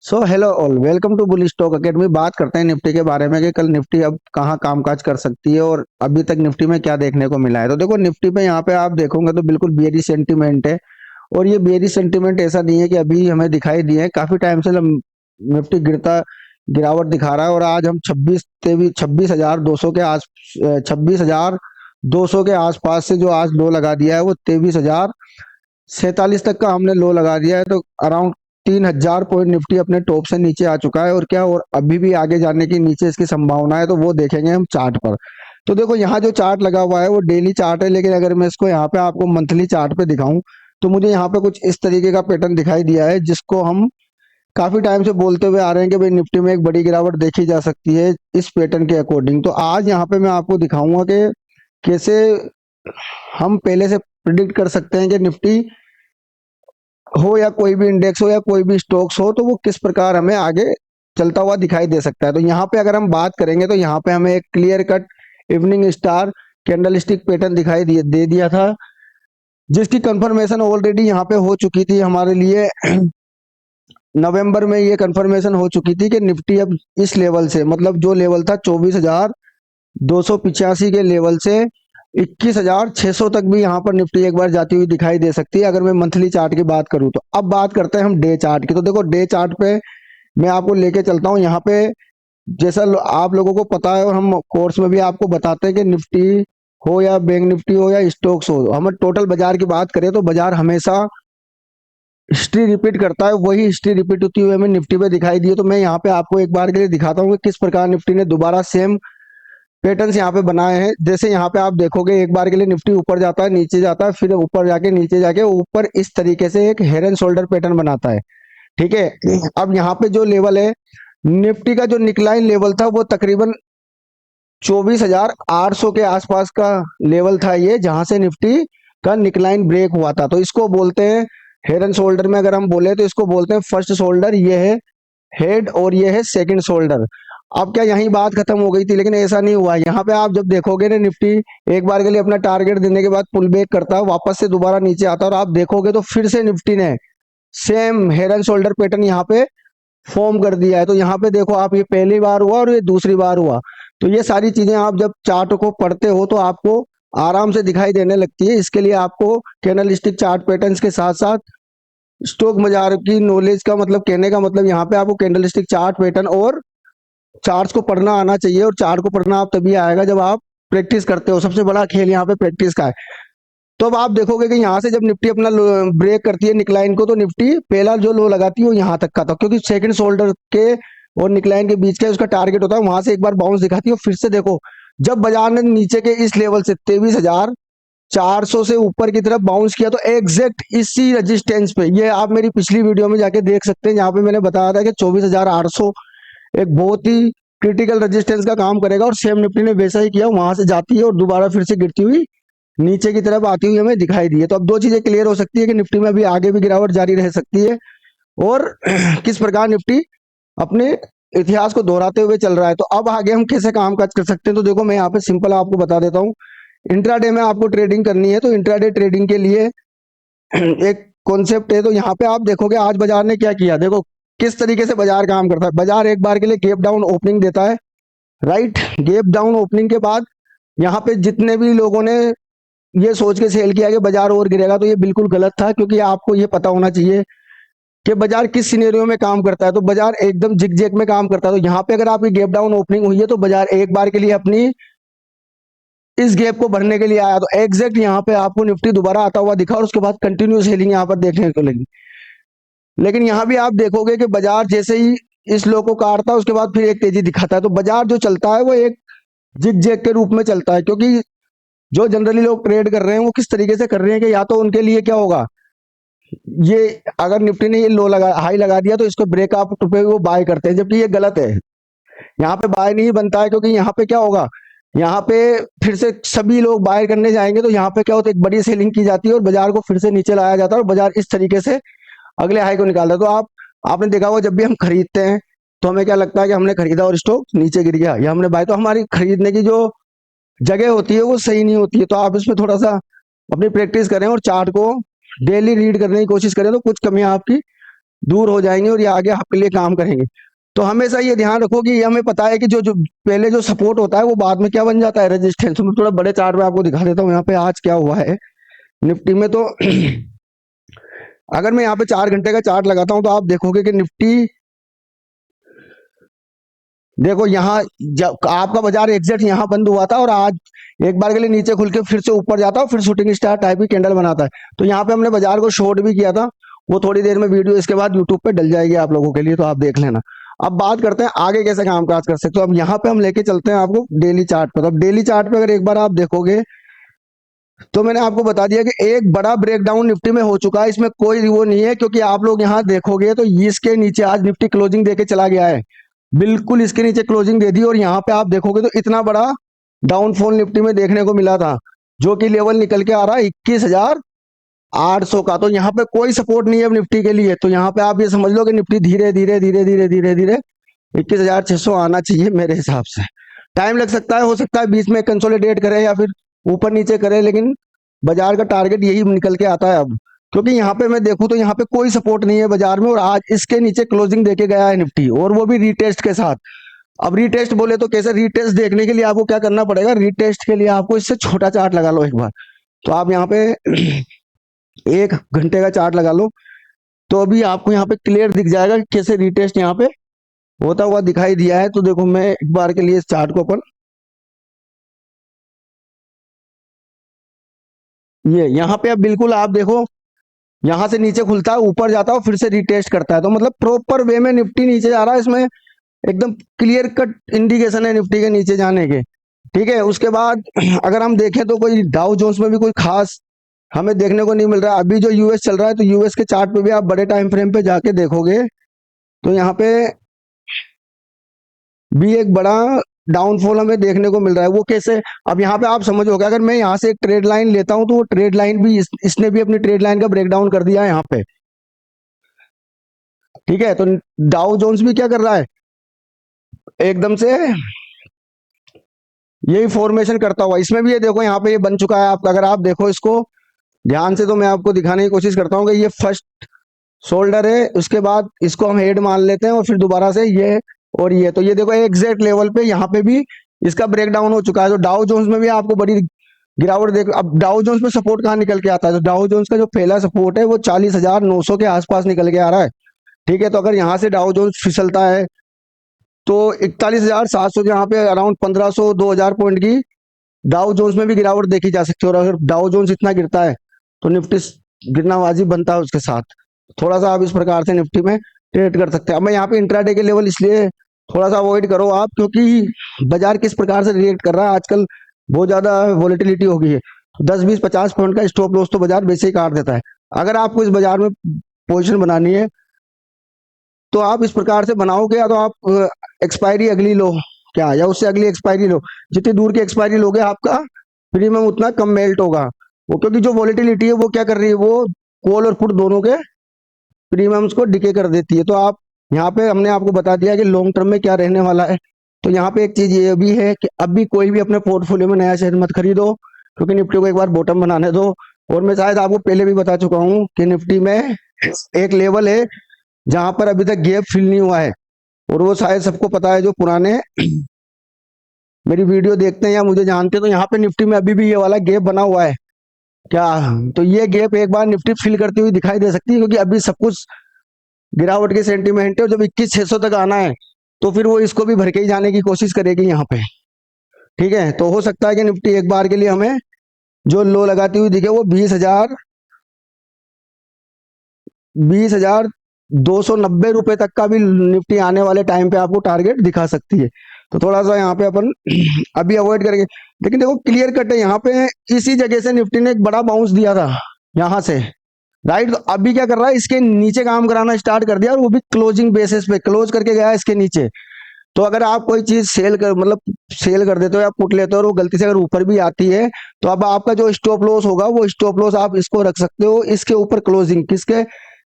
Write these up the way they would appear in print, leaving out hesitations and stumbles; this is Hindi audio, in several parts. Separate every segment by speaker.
Speaker 1: So hello all, welcome to Bull Stock Academy. बात करते हैं निफ्टी के बारे में कि कल निफ्टी अब कहाँ कामकाज कर सकती है और अभी तक निफ्टी में क्या देखने को मिला है। तो देखो, निफ्टी पे यहाँ पे आप देखोगे तो बिल्कुल बेयरिश सेंटीमेंट है। और ये बेयरिश सेंटीमेंट ऐसा नहीं है कि अभी हमें दिखाई दिए है, काफी टाइम से निफ्टी गिरावट दिखा रहा है। और आज हम 26,200 के आस 26,200 के आसपास से जो आज लो लगा दिया है वो 23,047 तक का हमने लो लगा दिया है। तो अराउंड 3,000 पॉइंट निफ्टी अपने टॉप से नीचे आ चुका है। और क्या, और अभी भी आगे जाने की नीचे इसकी संभावना है, तो वो देखेंगे हम चार्ट पर। तो देखो, यहाँ जो चार्ट लगा हुआ है वो डेली चार्ट है, लेकिन अगर मैं इसको यहाँ पे आपको मंथली चार्ट पे दिखाऊं तो मुझे यहाँ पे कुछ इस तरीके का पैटर्न दिखाई दिया है, जिसको हम काफी टाइम से बोलते हुए आ रहे हैं कि भाई निफ्टी में एक बड़ी गिरावट देखी जा सकती है इस पैटर्न के अकॉर्डिंग। तो आज यहाँ पे मैं आपको दिखाऊंगा कि कैसे हम पहले से प्रिडिक्ट कर सकते हैं कि निफ्टी हो या कोई भी इंडेक्स हो या कोई भी स्टॉक्स हो, तो वो किस प्रकार हमें आगे चलता हुआ दिखाई दे सकता है। तो यहाँ पे अगर हम बात करेंगे तो यहाँ पे हमें एक clear cut evening star candle stick pattern दे दिया था, जिसकी कंफर्मेशन ऑलरेडी यहाँ पे हो चुकी थी हमारे लिए। नवंबर में ये कंफर्मेशन हो चुकी थी कि निफ्टी अब इस लेवल से, मतलब जो लेवल था 24,285 के लेवल से 21,600 तक भी यहाँ पर निफ्टी एक बार जाती हुई दिखाई दे सकती है, अगर मैं मंथली चार्ट की बात करूं तो। अब बात करते हैं हम डे चार्ट की। तो देखो, डे चार्ट पे मैं आपको लेके चलता हूँ। यहाँ पे जैसा आप लोगों को पता है और हम कोर्स में भी आपको बताते हैं कि निफ्टी हो या बैंक निफ्टी हो या स्टॉक्स हो, हम टोटल बाजार की बात करें तो बाजार हमेशा हिस्ट्री रिपीट करता है। वही हिस्ट्री रिपीट होती हुई हमें निफ्टी पे दिखाई दी है। तो मैं यहाँ पे आपको एक बार के लिए दिखाता हूँ कि किस प्रकार निफ्टी ने दोबारा सेम पैटर्न्स यहाँ पे बनाए हैं। जैसे यहाँ पे आप देखोगे, एक बार के लिए निफ्टी ऊपर जाता है, नीचे जाता है, फिर ऊपर जाके नीचे जाके ऊपर इस तरीके से एक हेड एंड शोल्डर पैटर्न बनाता है। ठीक है। अब यहाँ पे जो लेवल है, निफ्टी का जो निकलाइन लेवल था वो तकरीबन 24,800 के आसपास का लेवल था ये, जहां से निफ्टी का निकलाइन ब्रेक हुआ था। तो इसको बोलते हैं हेड एंड शोल्डर में, अगर हम बोले तो इसको बोलते हैं फर्स्ट शोल्डर, ये है हेड और ये है सेकंड शोल्डर। अब क्या यही बात खत्म हो गई थी? लेकिन ऐसा नहीं हुआ। यहाँ पे आप जब देखोगे ना, निफ्टी एक बार के लिए अपना टारगेट देने के बाद पुल बैक करता है, वापस से दोबारा नीचे आता है, और आप देखोगे तो फिर से निफ्टी ने same head and shoulder pattern यहाँ पे फॉर्म कर दिया है। तो यहाँ पे देखो आप, ये पहली बार हुआ और ये दूसरी बार हुआ। तो ये सारी चीजें आप जब चार्ट को पढ़ते हो तो आपको आराम से दिखाई देने लगती है। इसके लिए आपको कैंडलस्टिक चार्ट पैटर्न्स के साथ साथ स्टॉक बाजार की नॉलेज का, मतलब कहने का मतलब यहाँ पे आपको कैंडलस्टिक चार्ट पैटर्न और चार्ट्स को पढ़ना आना चाहिए। और चार्ट को पढ़ना आप तभी आएगा जब आप प्रैक्टिस करते हो। सबसे बड़ा खेल यहाँ पे प्रैक्टिस का है। तो अब आप देखोगे कि यहाँ से जब निफ्टी अपना ब्रेक करती है निकलाइन को, तो निफ्टी पहला जो लो लगाती है वो यहाँ तक का था, क्योंकि सेकंड शोल्डर के और निकलाइन के बीच का उसका टारगेट होता है। वहां से एक बार बाउंस दिखाती है और फिर से देखो, जब बाजार ने नीचे के इस लेवल से 23,400 से ऊपर की तरफ बाउंस किया, तो एग्जैक्ट इसी रेजिस्टेंस पे, ये आप मेरी पिछली वीडियो में जाके देख सकते हैं, जहां पे मैंने बताया था कि 24,800 एक बहुत ही क्रिटिकल रेजिस्टेंस का काम करेगा। और सेम निफ्टी ने वैसा ही किया, वहां से जाती है और दोबारा फिर से गिरती हुई नीचे की तरफ आती हुई हमें दिखाई दी है। तो अब दो चीजें क्लियर हो सकती है कि निफ्टी में अभी आगे भी गिरावट जारी रह सकती है, और किस प्रकार निफ्टी अपने इतिहास को दोहराते हुए चल रहा है। तो अब आगे हम कैसे काम काज कर सकते हैं? तो देखो, मैं यहाँ पे सिंपल आपको बता देता हूँ। इंट्राडे में आपको ट्रेडिंग करनी है, तो इंट्राडे ट्रेडिंग के लिए एक कॉन्सेप्ट है। तो यहाँ पे आप देखोगे आज बाजार ने क्या किया। देखो किस तरीके से बाजार काम करता है। बाजार एक बार के लिए गैप डाउन ओपनिंग देता है, राइट। गैप डाउन ओपनिंग के बाद यहाँ पे जितने भी लोगों ने ये सोच के सेल किया कि बाजार और गिरेगा, तो ये बिल्कुल गलत था। क्योंकि आपको ये पता होना चाहिए कि बाजार किस सिनेरियो में काम करता है। तो बाजार एकदम जिगजैग में काम करता है। तो यहाँ पे अगर आपकी गैप डाउन ओपनिंग हुई है, तो बाजार एक बार के लिए अपनी इस गैप को भरने के लिए आया। तो एग्जैक्ट यहाँ पे आपको निफ्टी दोबारा आता हुआ दिखा, और उसके बाद कंटिन्यू सेलिंग यहाँ पर देखने को लगी। लेकिन यहाँ भी आप देखोगे कि बाजार जैसे ही इस लो को काटता है, उसके बाद फिर एक तेजी दिखाता है। तो बाजार जो चलता है वो एक जिगजैग के रूप में चलता है, क्योंकि जो जनरली लोग ट्रेड कर रहे हैं वो किस तरीके से कर रहे हैं कि या तो उनके लिए क्या होगा, ये अगर निफ्टी ने ये लो लगा हाई लगा दिया तो इसको ब्रेकआउट पे वो बाय करते हैं, जबकि ये गलत है। यहाँ पे बाय नहीं बनता है, क्योंकि यहाँ पे क्या होगा, यहाँ पे फिर से सभी लोग बाय करने जाएंगे, तो यहाँ पे क्या होता है, एक बड़ी सेलिंग की जाती है और बाजार को फिर से नीचे लाया जाता है, और बाजार इस तरीके से अगले हाई को निकालता है। तो आपने देखा होगा, जब भी हम खरीदते हैं तो हमें क्या लगता है कि हमने खरीदा और स्टॉक नीचे गिर गया, या हमने बाय, तो हमारी खरीदने की जो जगह होती है वो सही नहीं होती है। तो आप इसमें थोड़ा सा अपनी प्रैक्टिस करें और चार्ट को डेली रीड करने की कोशिश करें, तो कुछ कमियां आपकी दूर हो जाएंगे और ये आगे आपके लिए काम करेंगे। तो हमेशा ये ध्यान रखो कि ये हमें पता है कि जो जो पहले जो सपोर्ट होता है वो बाद में क्या बन जाता है, रेजिस्टेंस। मैं थोड़ा बड़े चार्ट में आपको दिखा देता हूँ यहाँ पे आज क्या हुआ है निफ्टी में। तो अगर मैं यहाँ पे 4 घंटे का चार्ट लगाता हूँ तो आप देखोगे कि निफ्टी, देखो यहाँ जब आपका बाजार एग्जैक्ट यहाँ बंद हुआ था और आज एक बार के लिए नीचे खुल के फिर से ऊपर जाता है और फिर शूटिंग स्टार टाइप की कैंडल बनाता है। तो यहाँ पे हमने बाजार को शॉर्ट भी किया था, वो थोड़ी देर में वीडियो इसके बाद यूट्यूब पे डल जाएगी आप लोगों के लिए, तो आप देख लेना। अब बात करते हैं आगे कैसे कामकाज कर सकते हो। अब यहाँ पे हम लेके चलते हैं आपको डेली चार्ट पर। तो अब डेली चार्ट पे अगर एक बार आप देखोगे तो मैंने आपको बता दिया कि एक बड़ा ब्रेकडाउन निफ्टी में हो चुका है, इसमें कोई वो नहीं है, क्योंकि आप लोग यहाँ देखोगे तो इसके नीचे आज निफ्टी क्लोजिंग देके चला गया है, बिल्कुल इसके नीचे क्लोजिंग दे दी। और यहाँ पे आप देखोगे तो इतना बड़ा डाउनफॉल निफ्टी में देखने को मिला था, जो कि लेवल निकल के आ रहा है 21,800 का। तो यहाँ पे कोई सपोर्ट नहीं है निफ्टी के लिए। तो यहाँ पे आप ये समझ लो कि निफ्टी धीरे धीरे धीरे धीरे धीरे धीरे 21,600 आना चाहिए मेरे हिसाब से। टाइम लग सकता है, हो सकता है बीच में कंसोलिडेट करे या फिर ऊपर नीचे करे, लेकिन बाजार का टारगेट यही निकल के आता है अब। क्योंकि यहाँ पे मैं देखूं तो यहाँ पे कोई सपोर्ट नहीं है बाजार में, और आज इसके नीचे क्लोजिंग देके गया है निफ्टी, और वो भी रीटेस्ट के साथ। अब रीटेस्ट बोले तो कैसे, रीटेस्ट देखने के लिए आपको क्या करना पड़ेगा, रीटेस्ट के लिए आपको इससे छोटा चार्ट लगा लो एक बार। तो आप यहाँ पे 1 घंटे का चार्ट लगा लो, तो अभी आपको यहाँ पे क्लियर दिख जाएगा कि कैसे रीटेस्ट यहाँ पे होता हुआ दिखाई दिया है। तो देखो मैं एक बार के लिए इस चार्ट को अपन ये यहाँ पे अब बिल्कुल आप देखो, यहाँ से नीचे खुलता है, ऊपर जाता है और फिर से रिटेस्ट करता है। तो मतलब प्रॉपर वे में निफ्टी नीचे जा रहा है, इसमें एकदम क्लियर कट इंडिकेशन है निफ्टी के नीचे जाने के। ठीक है, उसके बाद अगर हम देखें तो कोई डाउ जोन्स में भी कोई खास हमें देखने को नहीं मिल रहा है। अभी जो यूएस चल रहा है, तो यूएस के चार्ट पे भी आप बड़े टाइम फ्रेम पे जाके देखोगे तो यहाँ पे भी एक बड़ा डाउनफॉल हमें देखने को मिल रहा है। वो कैसे, अब यहाँ पे आप समझोगे, अगर मैं यहाँ से एक ट्रेड लाइन लेता हूँ तो वो ट्रेड लाइन भी इसने भी अपनी ट्रेड लाइन का ब्रेकडाउन कर दिया है यहाँ पे। ठीक है, तो डाउ जोन्स भी क्या कर रहा है, एकदम से यही फॉर्मेशन करता हुआ, इसमें भी ये देखो यहाँ पे ये बन चुका है। आप अगर आप देखो इसको ध्यान से, तो मैं आपको दिखाने की कोशिश करता हूँ कि ये फर्स्ट शोल्डर है, उसके बाद इसको हम हेड मान लेते हैं और फिर दोबारा से ये और ये। तो ये देखो एग्जैक्ट लेवल पे यहाँ पे भी इसका ब्रेकडाउन हो चुका है। तो डाउ जोन्स में भी आपको बड़ी गिरावट देख, अब डाउ जोन्स में सपोर्ट कहाँ निकल के आता है, तो डाउ जोन्स का जो पहला सपोर्ट है वो 40,900 के आसपास निकल के आ रहा है। ठीक है, तो अगर यहाँ से डाउ जोन्स फिसलता है तो 41,700 यहाँ पे अराउंड 1500 2000 पॉइंट की डाउ जोन्स में भी गिरावट देखी जा सकती है। और अगर डाउ जोन्स इतना गिरता है तो निफ्टी गिरना वाजिब बनता है उसके साथ। थोड़ा सा आप इस प्रकार से निफ्टी में ट्रेड कर सकते हैं। अब मैं यहाँ पे इंट्राडे के लेवल इसलिए थोड़ा सा अवॉइड करो आप, क्योंकि बाजार किस प्रकार से रिएक्ट कर रहा है आजकल, बहुत ज्यादा वॉलेटिलिटी हो गई है। 10 20 50 पॉइंट का स्टॉप लॉस तो बाजार वैसे ही काट देता है। अगर आपको इस बाजार में पोजीशन बनानी है तो आप इस प्रकार से बनाओगे, या तो आप एक्सपायरी अगली लो क्या, या उससे अगली एक्सपायरी लो। जितनी दूर की एक्सपायरी लोगे आपका प्रीमियम उतना कम मेल्ट होगा। वो क्योंकि जो वॉलेटिलिटी है वो क्या कर रही है, वो कॉल और पुट दोनों के प्रीमियम्स को डिके कर देती है। तो आप यहाँ पे हमने आपको बता दिया कि लॉन्ग टर्म में क्या रहने वाला है। तो यहाँ पे एक चीज ये भी है कि अभी कोई भी अपने पोर्टफोलियो में नया शेयर मत खरीदो, क्योंकि निफ्टी को एक बार बॉटम बनाने दो। और मैं शायद आपको पहले भी बता चुका हूँ कि निफ्टी में एक लेवल है जहां पर अभी तक गैप फिल नहीं हुआ है, और वो शायद सबको पता है जो पुराने मेरी वीडियो देखते हैं या मुझे जानते हैं। तो यहाँ पे निफ्टी में अभी भी ये वाला गैप बना हुआ है क्या, तो ये गैप एक बार निफ्टी फिल करती हुई दिखाई दे सकती है, क्योंकि अभी सब कुछ गिरावट के सेंटीमेंट है। और जब 21,600 तक आना है तो फिर वो इसको भी भर के ही जाने की कोशिश करेगी यहाँ पे। ठीक है, तो हो सकता है कि निफ्टी एक बार के लिए हमें जो लो लगाती हुई दिखे वो 20,290 रुपए तक का भी निफ्टी आने वाले टाइम पे आपको टारगेट दिखा सकती है। तो थोड़ा सा यहाँ पे अपन अभी अवॉइड करेंगे। लेकिन देखो क्लियर कट है, यहाँ पे इसी जगह से निफ्टी ने एक बड़ा बाउंस दिया था यहाँ से, राइट। तो अभी क्या कर रहा है, इसके नीचे काम कराना स्टार्ट कर दिया, और वो भी क्लोजिंग बेसिस पे क्लोज करके गया इसके नीचे। तो अगर आप कोई चीज सेल कर मतलब सेल कर देते हो या पुट लेते हो और वो गलती से अगर ऊपर भी आती है, तो अब आपका जो स्टॉप लॉस होगा वो स्टॉप लॉस आप इसको रख सकते हो इसके ऊपर, क्लोजिंग किसके,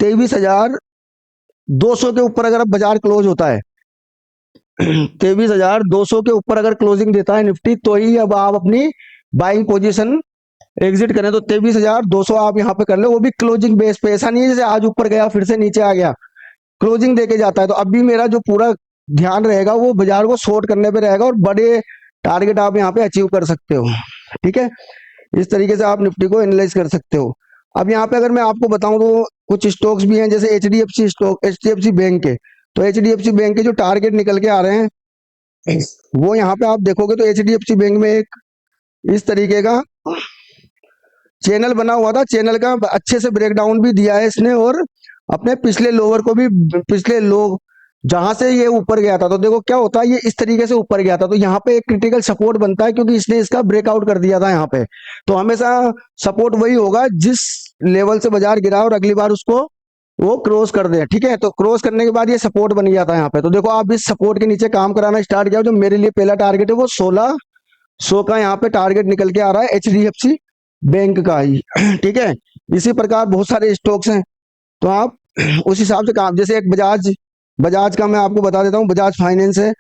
Speaker 1: 23,200 के ऊपर अगर अब बाजार क्लोज होता है 23,200 के ऊपर अगर क्लोजिंग देता है निफ्टी, तो ही अब आप अपनी बाइंग पोजीशन एग्जिट करें। तो 23,200 आप यहाँ पे कर ले, वो भी क्लोजिंग बेस पे। ऐसा नहीं है जैसे आज ऊपर गया फिर से नीचे आ गया, क्लोजिंग देके जाता है। तो अभी मेरा जो पूरा ध्यान रहेगा वो बाजार को शॉर्ट करने पे रहेगा और बड़े टारगेट आप यहाँ पे अचीव कर सकते हो। ठीक है, इस तरीके से आप निफ्टी को एनालाइज कर सकते हो। अब यहाँ पे अगर मैं आपको बताऊं तो कुछ स्टॉक्स भी हैं, जैसे एचडीएफसी स्टॉक, एचडीएफसी बैंक के। तो एचडीएफसी बैंक के जो टारगेट निकल के आ रहे हैं वो यहाँ पे आप देखोगे तो एचडीएफसी बैंक में एक इस तरीके का चैनल बना हुआ था, चैनल का अच्छे से ब्रेकडाउन भी दिया है इसने, और अपने पिछले लोअर को भी, पिछले लो जहां से ये ऊपर गया था, तो देखो क्या होता है, ये इस तरीके से ऊपर गया था तो यहाँ पे एक क्रिटिकल सपोर्ट बनता है, क्योंकि इसने इसका ब्रेकआउट कर दिया था यहाँ पे। तो हमेशा सपोर्ट वही होगा जिस लेवल से बाजार गिरा और अगली बार उसको वो क्रॉस कर दे। ठीक है, तो क्रॉस करने के बाद ये सपोर्ट बन गया था यहाँ पे। तो देखो आप इस सपोर्ट के नीचे काम कराना स्टार्ट किया। जो मेरे लिए पहला टारगेट है वो 1600 का यहाँ पे टारगेट निकल के आ रहा है एचडीएफसी बैंक का ही। ठीक है, इसी प्रकार बहुत सारे स्टॉक्स हैं, तो आप उस हिसाब से काम, जैसे एक बजाज, बजाज का मैं आपको बता देता हूँ, बजाज फाइनेंस है।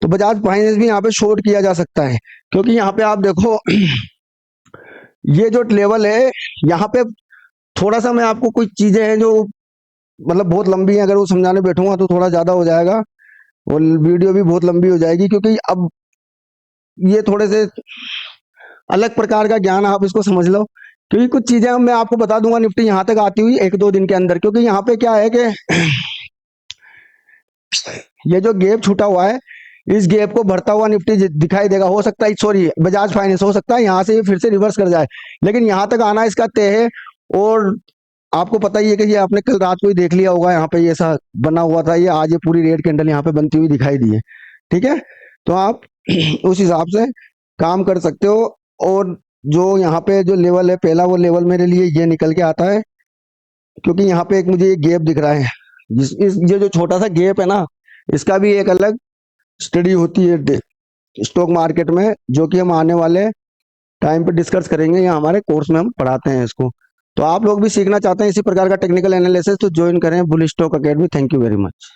Speaker 1: तो बजाज फाइनेंस भी यहाँ पे शॉर्ट किया जा सकता है, क्योंकि यहाँ पे आप देखो ये जो लेवल है यहाँ पे, थोड़ा सा मैं आपको कुछ चीजें हैं जो मतलब बहुत लंबी है, अगर वो समझाने बैठूंगा तो थोड़ा ज्यादा हो जाएगा और वीडियो भी बहुत लंबी हो जाएगी, क्योंकि अब ये थोड़े से अलग प्रकार का ज्ञान, आप इसको समझ लो। क्योंकि कुछ चीजें मैं आपको बता दूंगा निफ्टी यहाँ तक आती हुई 1-2 दिन के अंदर, क्योंकि यहाँ पे क्या है कि ये जो गैप छूटा हुआ है, इस गैप को भरता हुआ निफ्टी दिखाई देगा। हो सकता है, सॉरी, बजाज फाइनेंस, हो सकता है यहाँ से ये फिर से रिवर्स कर जाए, लेकिन यहाँ तक आना इसका तय है। और आपको पता ही है कि ये आपने कल रात को ही देख लिया होगा, यहाँ पे ये ऐसा बना हुआ था, ये आज ये पूरी रेड कैंडल यहाँ पे बनती हुई दिखाई दी है। ठीक है, तो आप उस हिसाब से काम कर सकते हो। और जो यहाँ पे जो लेवल है पहला, वो लेवल मेरे लिए ये निकल के आता है, क्योंकि यहाँ पे एक मुझे ये गैप दिख रहा है, ये जो छोटा सा गैप है ना, इसका भी एक अलग स्टडी होती है स्टॉक मार्केट में, जो कि हम आने वाले टाइम पे डिस्कस करेंगे, या हमारे कोर्स में हम पढ़ाते हैं इसको। तो आप लोग भी सीखना चाहते हैं इसी प्रकार का टेक्निकल एनालिसिस, तो ज्वाइन करें bull Stock academy. Thank you very much.